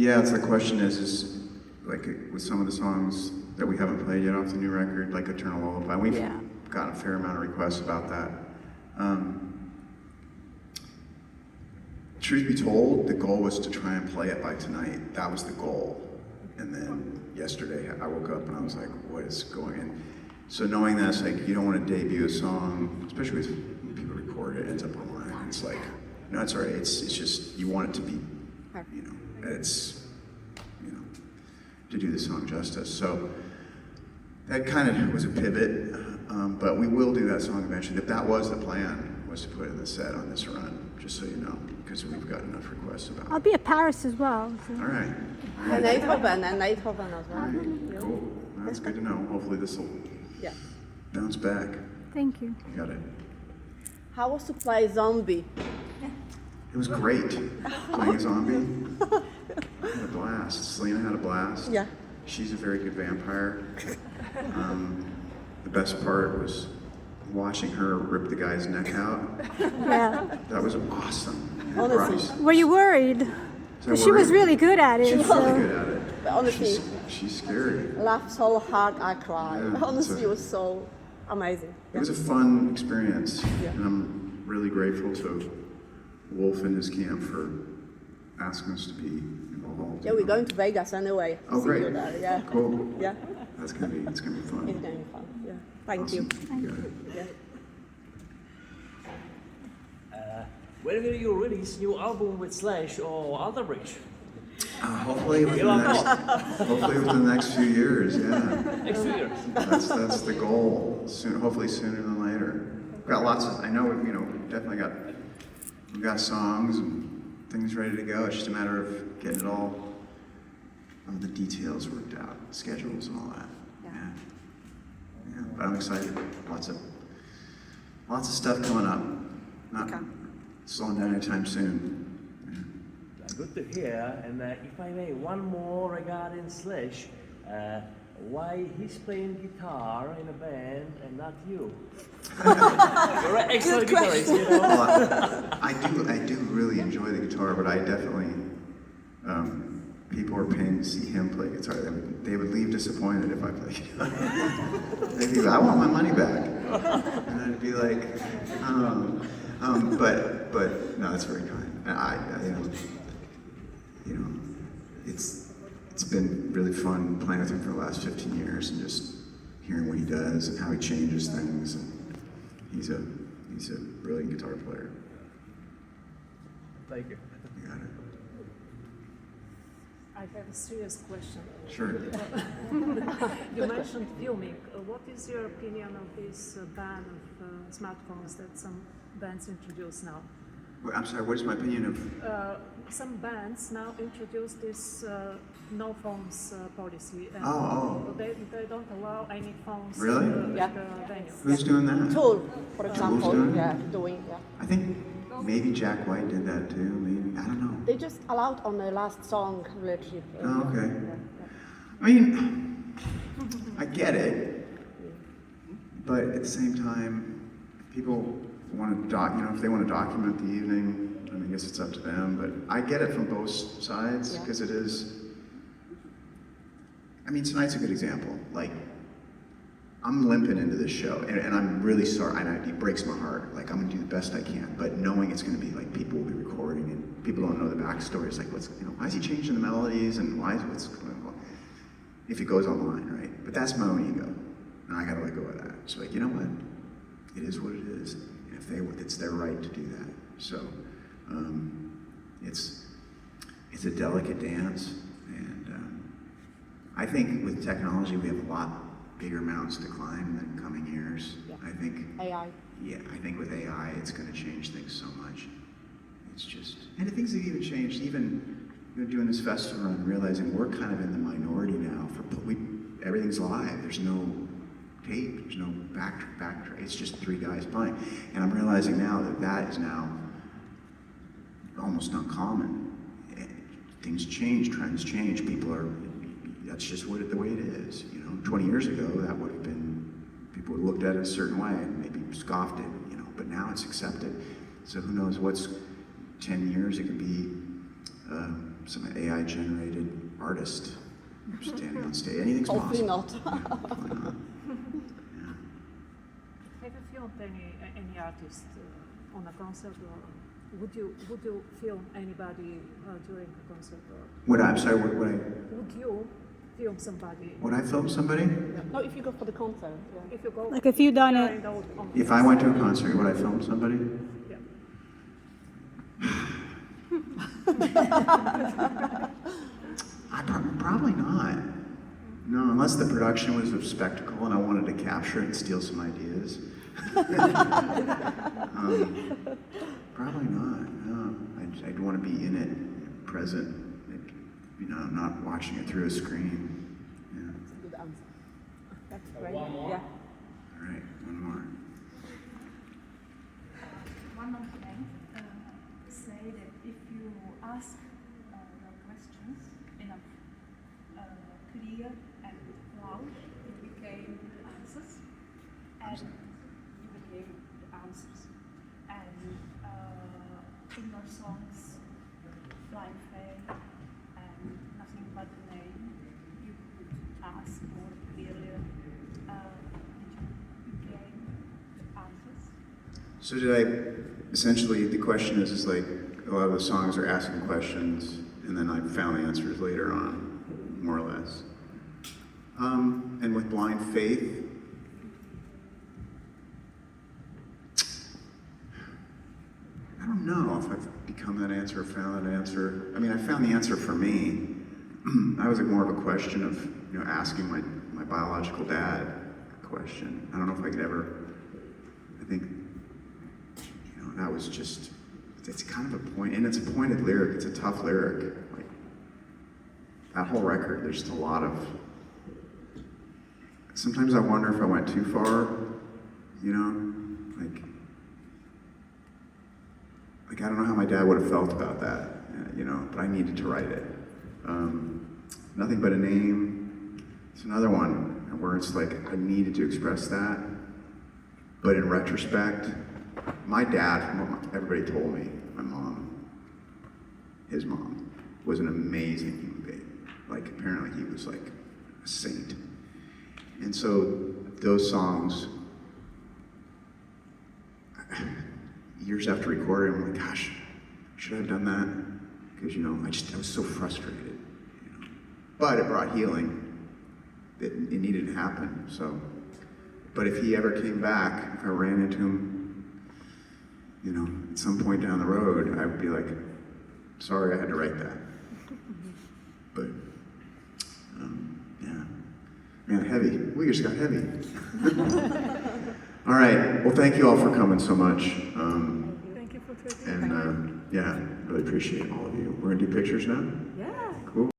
Yeah, it's the question is like with some of the songs that we haven't played yet off the new record, like Eternal Lullaby, we've gotten a fair amount of requests about that. Truth be told, the goal was to try and play it by tonight. That was the goal. And then yesterday I woke up and I was like, what is going on? So knowing that, it's like, you don't want to debut a song, especially when people record it, it ends up online. It's like, no, it's all right. It's just, you want it to be, you know, it's, you know, to do the song justice. So that kind of was a pivot, but we will do that song eventually. That was the plan, was to put it in the set on this run, just so you know, because we've got enough requests about it. I'll be at Paris as well. So. All right. And Eindhoven as well. All right. Cool. Well, that's good to know. Hopefully this will bounce back. Thank you. You got it. How was to play Zombie? It was great. Playing a zombie. I had a blast. Selena had a blast. Yeah. She's a very good vampire. The best part was watching her rip the guy's neck out. Yeah. That was awesome. Honestly. Were you worried? She was really good at it. She was really good at it. But honestly, she's scary. I laughed so hard I cried. Yeah, Honestly, it was so amazing. It was a fun experience, Yeah. and I'm really grateful to Wolf and his camp for asking us to be involved. Yeah, we're going to Vegas anyway. Oh, See great. you there. Yeah. Cool. Yeah. It's gonna be fun. It's going to be fun. Yeah. Thank you. Awesome. Got it. Yeah. When will you release new album with Slash or Alter Bridge? Hopefully within the next few years, yeah. Next few years. That's the goal. Soon, hopefully sooner than later. We've got lots of, I know, you know, definitely we've got songs and things ready to go. It's just a matter of getting it all, the details worked out, schedules and all that. Yeah. But I'm excited. Lots of stuff coming up. Not slowing down anytime soon. Good to hear. And if I may, one more regarding Slash. Why he's playing guitar in a band and not you? You're an excellent guitarist, you know. Well, I do really enjoy the guitar, but I definitely, people are paying to see him play guitar. They would leave disappointed if I played guitar. They'd be like, I want my money back. And I'd be like, but no, that's very kind. And you know, it's been really fun playing with him for the last 15 years and just hearing what he does and how he changes things. And he's a brilliant guitar player. Thank you. You got it. I have a serious question. Sure. You mentioned filming. What is your opinion of this ban of smartphones that some bands introduce now? I'm sorry, what is my opinion of? Some bands now introduce this no phones policy. And They don't allow any phones Really? at the venue. Who's doing that? Tool, for example. doing it? Yeah, doing. Yeah. I think maybe Jack White did that too. Maybe, I don't know. They just allowed on the last song relationship. Oh, okay. I mean, I get it, but at the same time, people want to if they want to document the evening, I guess it's up to them, but I get it from both sides, because it is, I mean, tonight's a good example. Like, I'm limping into this show, and I'm really sorry, and it breaks my heart. Like, I'm gonna do the best I can, but knowing it's gonna be like, people will be recording, and people don't know the backstory. It's like, why is he changing the melodies, and what's going on? If it goes online, right? But that's my own ego, and I gotta let go of that. It's like, you know what? It is what it is. It's their right to do that. So it's a delicate dance, and I think with technology we have a lot bigger mountains to climb in the coming years. Yeah. I think AI. Yeah, I think with AI it's going to change things so much. It's just, and things have even changed. Even doing this festival and realizing we're kind of in the minority now. Everything's live. There's no tape, there's no back. It's just three guys playing. And I'm realizing now that is now almost uncommon. Things change, trends change. That's just the way it is. 20 years ago, that would have been, people would have looked at it a certain way and maybe scoffed it, but now it's accepted. So who knows what's 10 years, it could be some AI generated artist standing on stage. Anything's Hopefully possible. not. Yeah, hopefully not. Yeah. Have you filmed any artist on a concert, or would you film anybody during a concert, or I'm sorry, would would you film somebody I film somebody? No, if you go for the concert. Yeah. if you go? Like if you done it. carried out on If I went to a concert, would I film somebody? Yeah. Probably not. No, unless the production was of spectacle and I wanted to capture it and steal some ideas. Probably not. No, I'd want to be in it, present. Like, not watching it through a screen. Yeah. That's a good answer. That's great. One more? Yeah. All right, one more. One of them say that if you ask your questions in a clear and loud, it became the answers, and you became the answers. And in your songs, Flying Fair and Nothing But the Name, you could ask more clearly. You became the answers. So essentially the question is like a lot of the songs are asking questions and then I found the answers later on, more or less. And with Blind Faith, I don't know if I've become that answer or found that answer. I mean, I found the answer for me. I was like more of a question of, asking my biological dad a question. I don't know if I could ever, I think, that was just, it's kind of a point, and it's a pointed lyric, it's a tough lyric. Like, that whole record, there's just a lot of, sometimes I wonder if I went too far, like I don't know how my dad would have felt about that, but I needed to write it. Nothing But a Name, it's another one where it's like I needed to express that, but in retrospect, my dad, from what everybody told me, my mom, his mom, was an amazing human being. Like, apparently he was like a saint. And so those songs, years after recording, I'm like, gosh, should I have done that? Because, I was so frustrated. But it brought healing. It needed to happen, so. But if he ever came back, if I ran into him, at some point down the road, I would be like, sorry I had to write that. But, yeah. Man, heavy. We just got heavy. All right. Well, thank you all for coming so much. Thank you for taking And, yeah, really appreciate all of you. We're going to do pictures now? Yeah. Cool.